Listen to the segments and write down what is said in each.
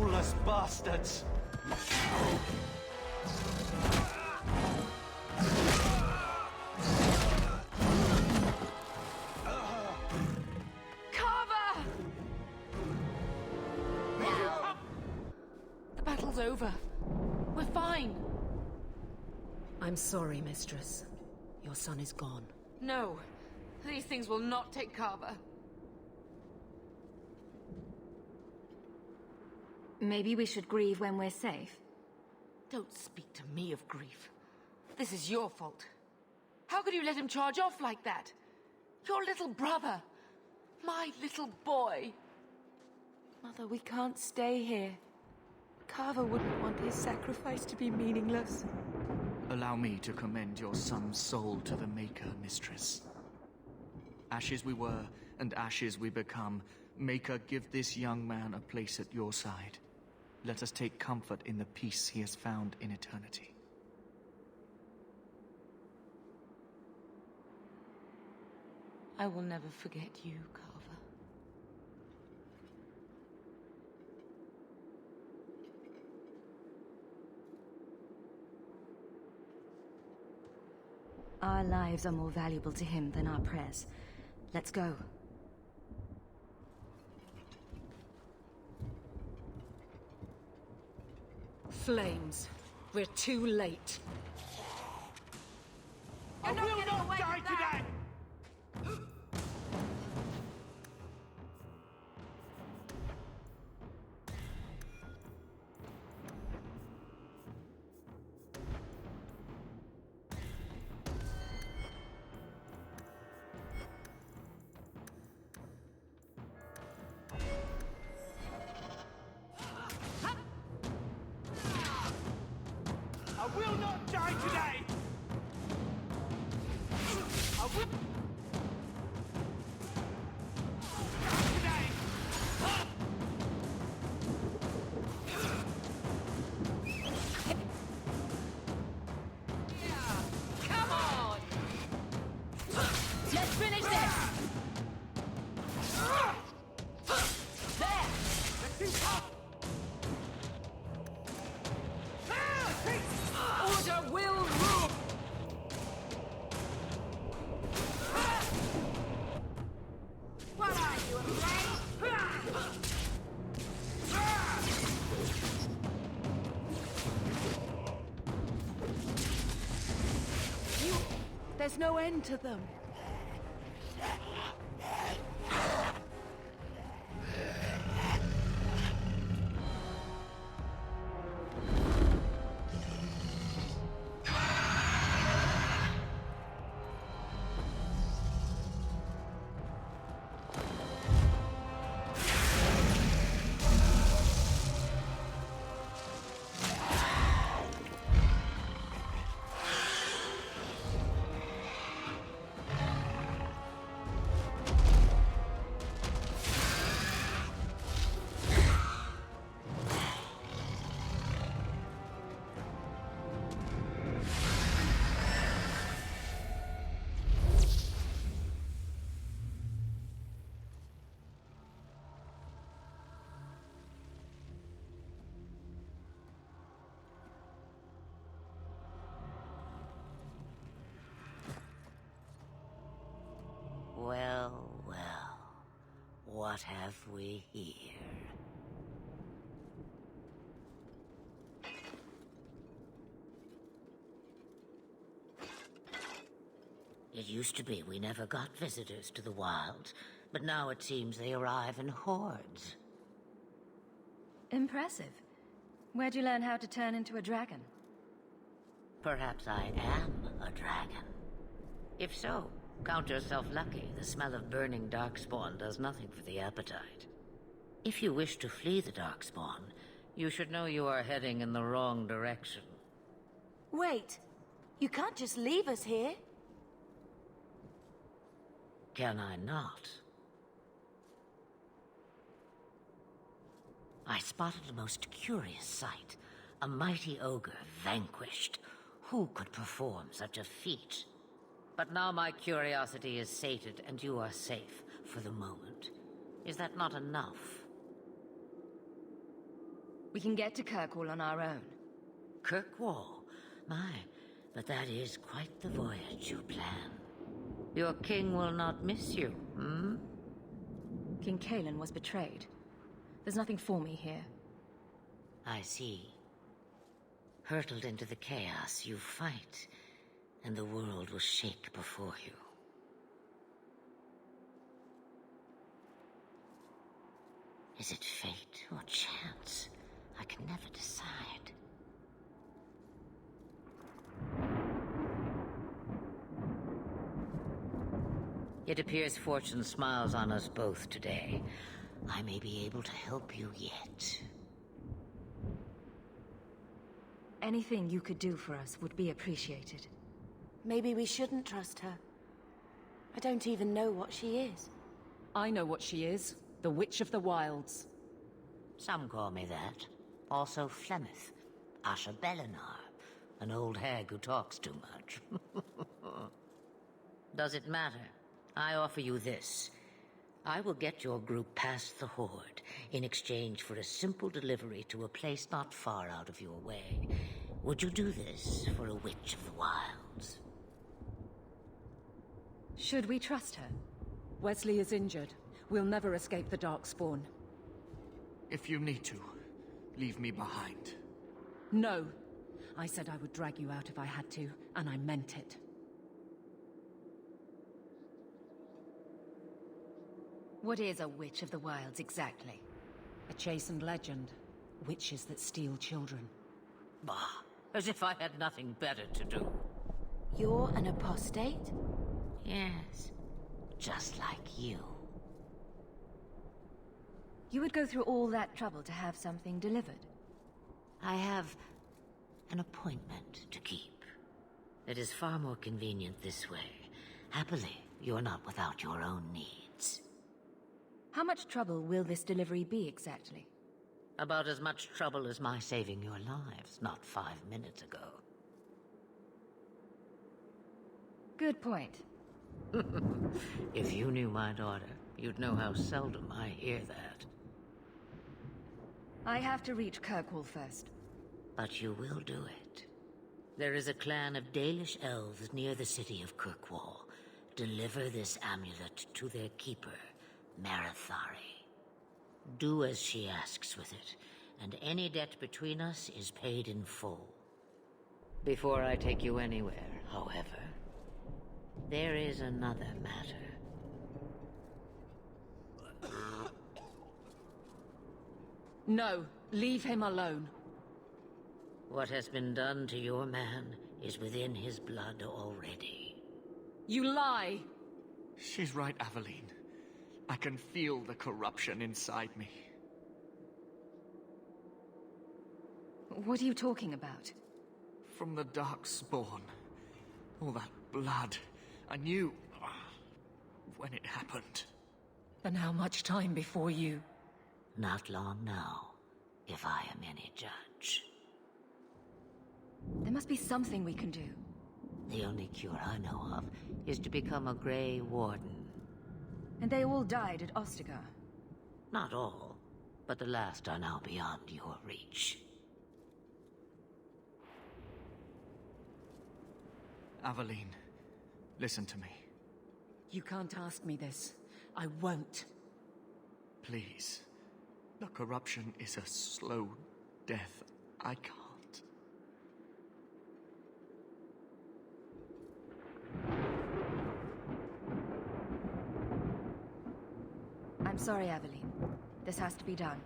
soulless bastards! Carver! The battle's over. We're fine. I'm sorry, Mistress. Your son is gone. No. These things will not take Carver. Maybe we should grieve when we're safe. Don't speak to me of grief. This is your fault. How could you let him charge off like that? Your little brother. My little boy. Mother, we can't stay here. Carver wouldn't want his sacrifice to be meaningless. Allow me to commend your son's soul to the Maker, Mistress. Ashes we were, and ashes we become. Maker, give this young man a place at your side. Let us take comfort in the peace he has found in eternity. I will never forget you, Carver. Our lives are more valuable to him than our prayers. Let's go. Flames. We're too late. I will not die today! I will not die today! I will... Die today! Come on! Let's finish this! There! Order will rule! What are you, afraid? There's no end to them. Well, well. What have we here? It used to be we never got visitors to the wilds, but now it seems they arrive in hordes. Impressive. Where'd you learn how to turn into a dragon? Perhaps I am a dragon. If so, count yourself lucky. The smell of burning darkspawn does nothing for the appetite. If you wish to flee the darkspawn, you should know you are heading in the wrong direction. Wait. You can't just leave us here. Can I not? I spotted a most curious sight. A mighty ogre vanquished. Who could perform such a feat? But now my curiosity is sated, and you are safe for the moment. Is that not enough? We can get to Kirkwall on our own. Kirkwall? My, but that is quite the voyage you plan. Your king will not miss you, hmm? King Kalen was betrayed. There's nothing for me here. I see. Hurtled into the chaos, you fight, and the world will shake before you. Is it fate or chance? I can never decide. It appears fortune smiles on us both today. I may be able to help you yet. Anything you could do for us would be appreciated. Maybe we shouldn't trust her. I don't even know what she is. I know what she is. The Witch of the Wilds. Some call me that. Also Flemeth, Asha Belinar, an old hag who talks too much. Does it matter? I offer you this. I will get your group past the Horde in exchange for a simple delivery to a place not far out of your way. Would you do this for a Witch of the Wilds? Should we trust her? Wesley is injured. We'll never escape the Darkspawn. If you need to, leave me behind. No. I said I would drag you out if I had to, and I meant it. What is a Witch of the Wilds exactly? A chastened legend. Witches that steal children. Bah, as if I had nothing better to do. You're an apostate? Yes, just like you. You would go through all that trouble to have something delivered? I have an appointment to keep. It is far more convenient this way. Happily, you're not without your own needs. How much trouble will this delivery be exactly? About as much trouble as my saving your lives not 5 minutes ago. Good point. If you knew my daughter, you'd know how seldom I hear that. I have to reach Kirkwall first. But you will do it. There is a clan of Dalish elves near the city of Kirkwall. Deliver this amulet to their keeper, Marithari. Do as she asks with it, and any debt between us is paid in full. Before I take you anywhere, however, there is another matter. No, leave him alone. What has been done to your man is within his blood already. You lie! She's right, Aveline. I can feel the corruption inside me. What are you talking about? From the Darkspawn. All that blood. I knew when it happened. Then how much time before you? Not long now, if I am any judge. There must be something we can do. The only cure I know of is to become a Grey Warden. And they all died at Ostagar. Not all, but the last are now beyond your reach. Aveline, listen to me. You can't ask me this. I won't. Please. The corruption is a slow death. I can't. I'm sorry, Aveline. This has to be done.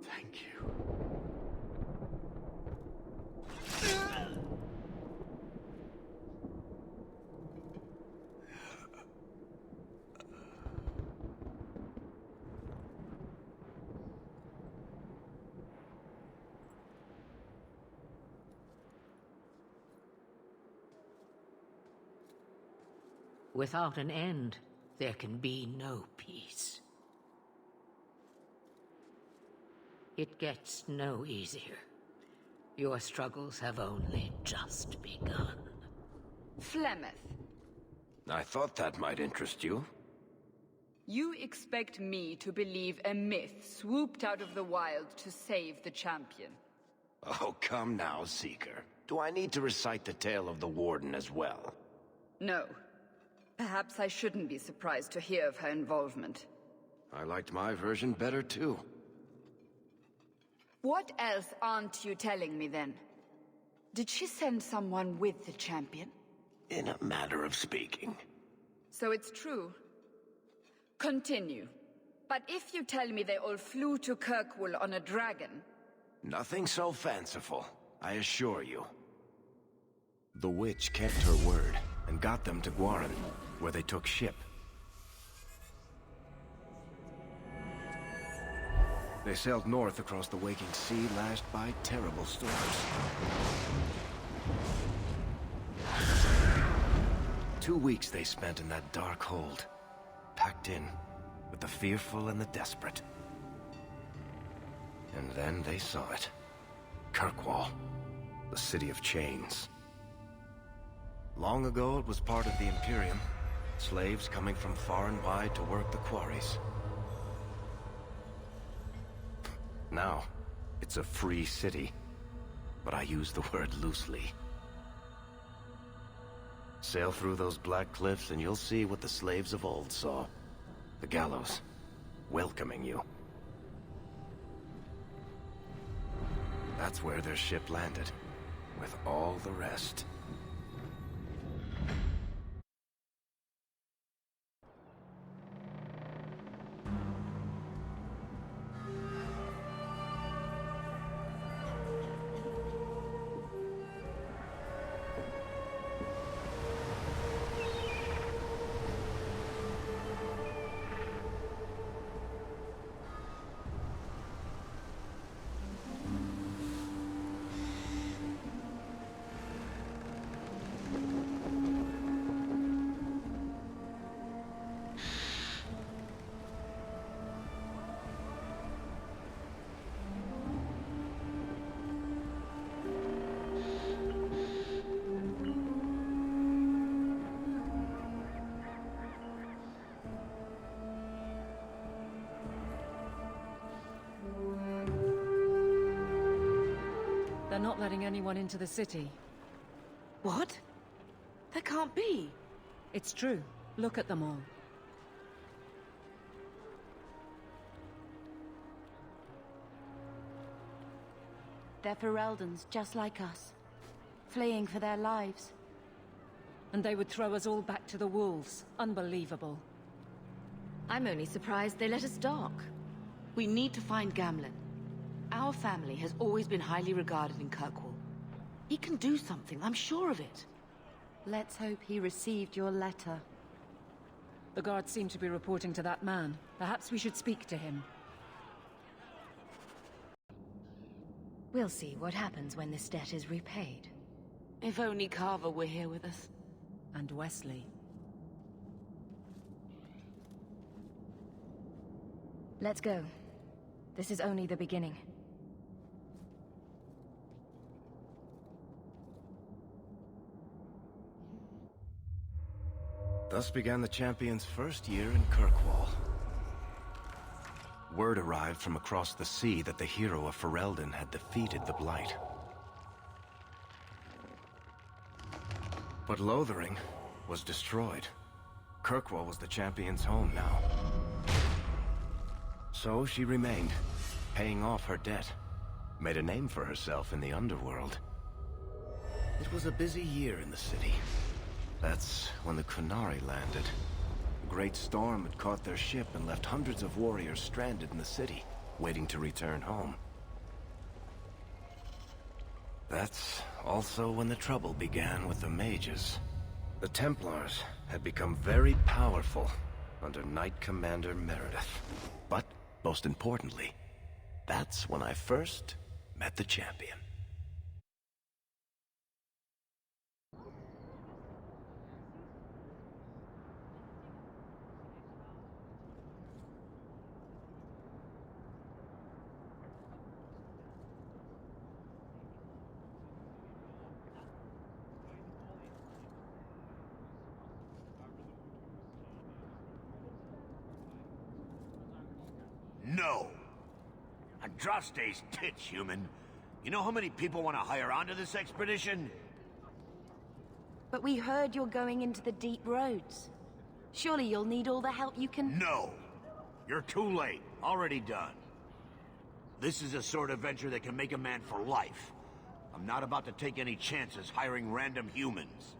Thank you. Without an end, there can be no peace. It gets no easier. Your struggles have only just begun. Flemeth, I thought that might interest you. you expect me to believe a myth swooped out of the wild to save the champion? Oh, come now, Seeker. Do I need to recite the tale of the Warden as well? No. Perhaps I shouldn't be surprised to hear of her involvement. I liked my version better, too. What else aren't you telling me, then? Did she send someone with the champion? In a manner of speaking. So it's true. Continue. But if you tell me they all flew to Kirkwall on a dragon... Nothing so fanciful, I assure you. The witch kept her word, and got them to Guaran, where they took ship. They sailed north across the waking sea, lashed by terrible storms. 2 weeks they spent in that dark hold, packed in with the fearful and the desperate. And then they saw it. Kirkwall, the city of chains. Long ago it was part of the Imperium, slaves coming from far and wide to work the quarries. Now, it's a free city, but I use the word loosely. Sail through those black cliffs and you'll see what the slaves of old saw. The gallows, welcoming you. That's where their ship landed, with all the rest. They're not letting anyone into the city. What? That can't be. It's true. Look at them all. They're Fereldans, just like us. Fleeing for their lives. And they would throw us all back to the wolves. Unbelievable. I'm only surprised they let us dock. We need to find Gamlen. Our family has always been highly regarded in Kirkwall. He can do something, I'm sure of it. Let's hope he received your letter. The guards seem to be reporting to that man. Perhaps we should speak to him. We'll see what happens when this debt is repaid. If only Carver were here with us. And Wesley. Let's go. This is only the beginning. Thus began the champion's first year in Kirkwall. Word arrived from across the sea that the hero of Ferelden had defeated the blight. But Lothering was destroyed. Kirkwall was the champion's home now. So she remained, paying off her debt, made a name for herself in the underworld. It was a busy year in the city. That's when the Qunari landed. A great storm had caught their ship and left hundreds of warriors stranded in the city, waiting to return home. That's also when the trouble began with the mages. The Templars had become very powerful under Knight Commander Meredith. But, most importantly, that's when I first met the champion. No. Andraste's tits, human. You know how many people want to hire onto this expedition? But we heard you're going into the deep roads. Surely you'll need all the help you can... No. You're too late. Already done. This is a sort of venture that can make a man for life. I'm not about to take any chances hiring random humans.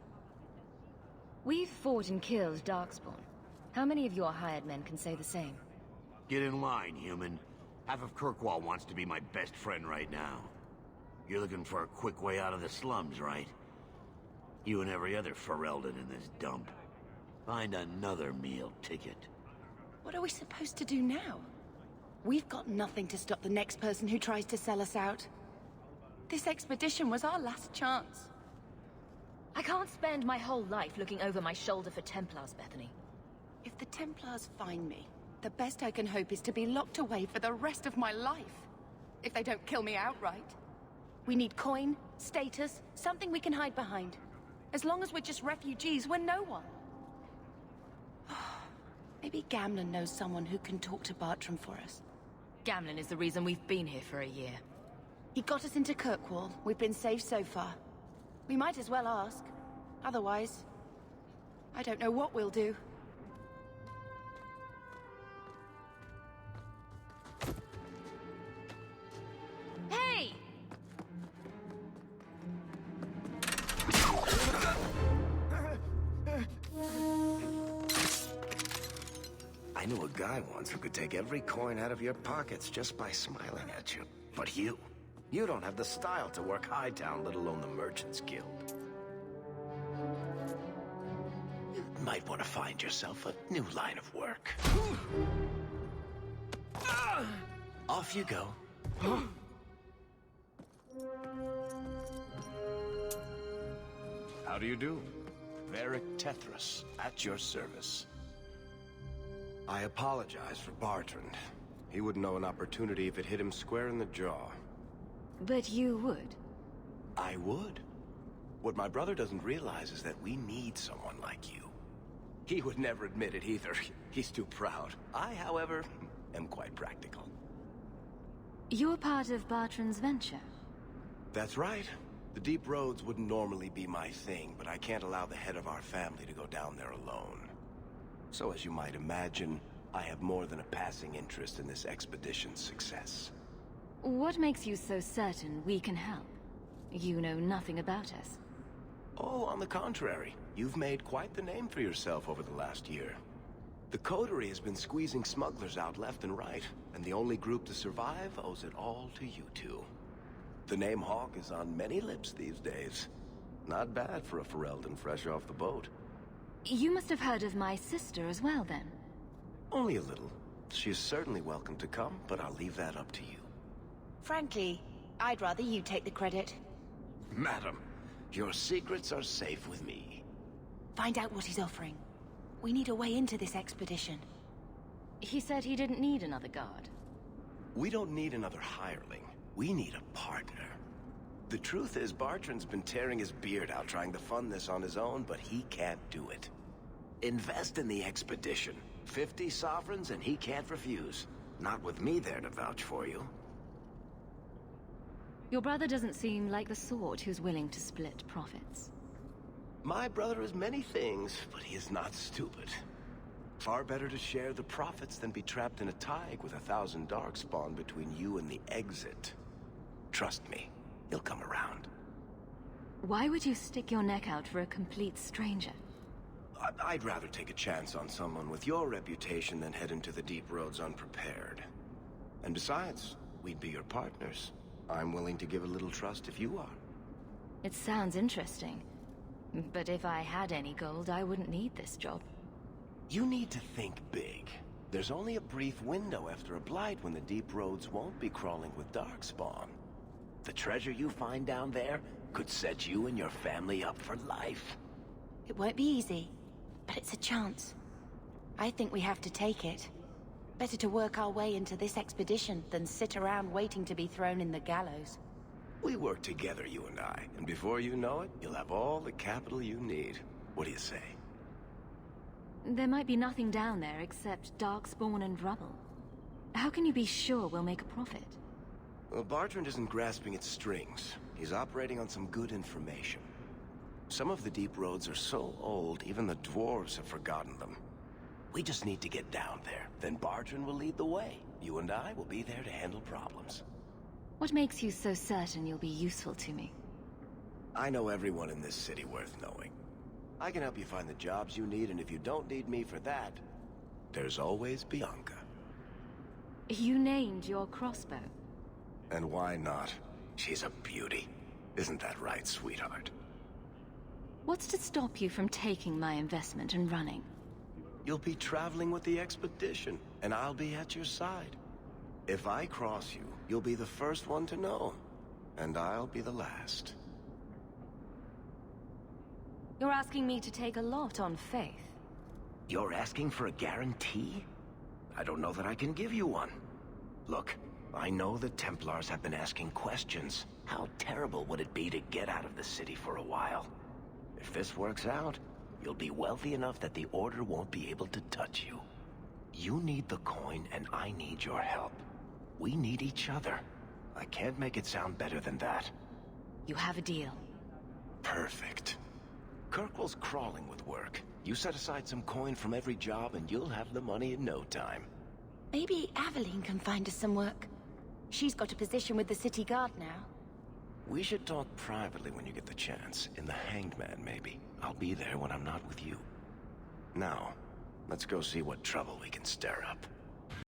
We've fought and killed Darkspawn. How many of your hired men can say the same? Get in line, human. Half of Kirkwall wants to be my best friend right now. You're looking for a quick way out of the slums, right? You and every other Ferelden in this dump. Find another meal ticket. What are we supposed to do now? We've got nothing to stop the next person who tries to sell us out. This expedition was our last chance. I can't spend my whole life looking over my shoulder for Templars, Bethany. If the Templars find me, the best I can hope is to be locked away for the rest of my life. If they don't kill me outright. We need coin, status, something we can hide behind. As long as we're just refugees, we're no one. Maybe Gamlen knows someone who can talk to Bartram for us. Gamlen is the reason we've been here for a year. He got us into Kirkwall. We've been safe so far. We might as well ask. Otherwise, I don't know what we'll do. Hey! I knew a guy once who could take every coin out of your pockets just by smiling at you. But you don't have the style to work Hightown, let alone the Merchants Guild. You might want to find yourself a new line of work. Off you go. How do you do? Varric Tethras, at your service. I apologize for Bartrand. He wouldn't know an opportunity if it hit him square in the jaw. But you would. I would. What my brother doesn't realize is that we need someone like you. He would never admit it either. He's too proud. I, however, am quite practical. You're part of Bartrand's venture? That's right. The deep roads wouldn't normally be my thing, but I can't allow the head of our family to go down there alone. So as you might imagine, I have more than a passing interest in this expedition's success. What makes you so certain we can help? You know nothing about us. Oh, on the contrary. You've made quite the name for yourself over the last year. The Coterie has been squeezing smugglers out left and right, and the only group to survive owes it all to you two. The name Hawk is on many lips these days. Not bad for a Ferelden fresh off the boat. You must have heard of my sister as well, then? Only a little. She is certainly welcome to come, but I'll leave that up to you. Frankly, I'd rather you take the credit. Madam, your secrets are safe with me. Find out what he's offering. We need a way into this expedition. He said he didn't need another guard. We don't need another hireling. We need a partner. The truth is, Bartrand's been tearing his beard out trying to fund this on his own, but he can't do it. Invest in the expedition. 50 sovereigns and he can't refuse. Not with me there to vouch for you. Your brother doesn't seem like the sort who's willing to split profits. My brother is many things, but he is not stupid. Far better to share the profits than be trapped in a tide with 1,000 darkspawn between you and the exit. Trust me, he'll come around. Why would you stick your neck out for a complete stranger? I'd rather take a chance on someone with your reputation than head into the deep roads unprepared. And besides, we'd be your partners. I'm willing to give a little trust if you are. It sounds interesting. But if I had any gold, I wouldn't need this job. You need to think big. There's only a brief window after a blight when the deep roads won't be crawling with darkspawn. The treasure you find down there could set you and your family up for life. It won't be easy, but it's a chance. I think we have to take it. Better to work our way into this expedition than sit around waiting to be thrown in the gallows. We work together, you and I, and before you know it, you'll have all the capital you need. What do you say? There might be nothing down there except darkspawn and rubble. How can you be sure we'll make a profit? Well, Bartrand isn't grasping at strings. He's operating on some good information. Some of the deep roads are so old, even the dwarves have forgotten them. We just need to get down there. Then Bartrand will lead the way. You and I will be there to handle problems. What makes you so certain you'll be useful to me? I know everyone in this city worth knowing. I can help you find the jobs you need, and if you don't need me for that, there's always Bianca. You named your crossbow. And why not? She's a beauty. Isn't that right, sweetheart? What's to stop you from taking my investment and running? You'll be traveling with the expedition, and I'll be at your side. If I cross you, you'll be the first one to know, and I'll be the last. You're asking me to take a lot on faith. You're asking for a guarantee? I don't know that I can give you one. Look, I know the Templars have been asking questions. How terrible would it be to get out of the city for a while? If this works out, you'll be wealthy enough that the Order won't be able to touch you. You need the coin, and I need your help. We need each other. I can't make it sound better than that. You have a deal. Perfect. Kirkwall's crawling with work. You set aside some coin from every job, and you'll have the money in no time. Maybe Aveline can find us some work. She's got a position with the city guard now. We should talk privately when you get the chance. In the Hanged Man, maybe. I'll be there when I'm not with you. Now, let's go see what trouble we can stir up.